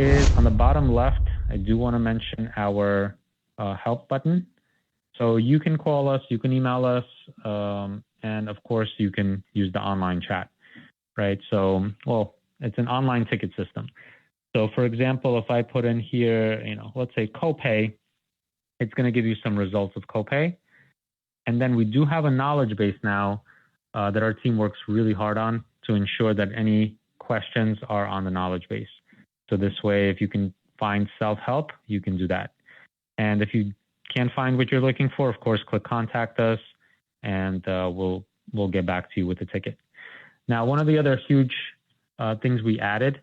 is on the bottom left, I do want to mention our help button. So you can call us, you can email us, and of course you can use the online chat, right? So, well, it's an online ticket system. So for example, if I put in here, let's say copay, it's going to give you some results of copay. And then we do have a knowledge base now that our team works really hard on to ensure that any questions are on the knowledge base. So this way, if you can find self-help, you can do that. And if you can't find what you're looking for, of course, click contact us and we'll get back to you with the ticket. Now, one of the other huge things we added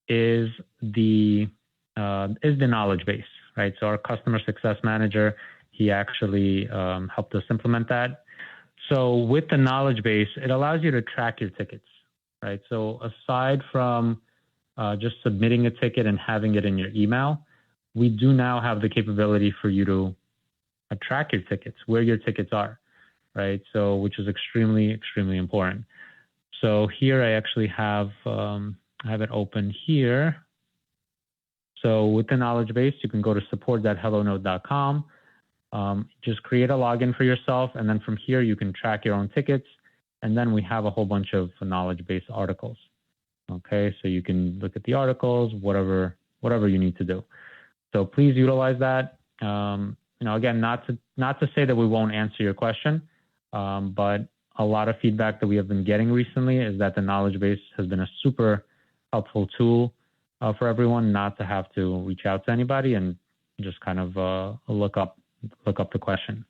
is the knowledge base, right? So our customer success manager, he actually helped us implement that. So with the knowledge base, it allows you to track your tickets, right? So aside from just submitting a ticket and having it in your email, we do now have the capability for you to track your tickets, where your tickets are, right? So which is extremely, extremely important. So here I actually have it open here. So with the knowledge base, you can go to support.hellonote.com. Just create a login for yourself, and then from here you can track your own tickets. And then we have a whole bunch of knowledge base articles. Okay, so you can look at the articles, whatever you need to do. So please utilize that. Again, not to say that we won't answer your question, but a lot of feedback that we have been getting recently is that the knowledge base has been a super helpful tool for everyone, not to have to reach out to anybody and just kind of look up the question.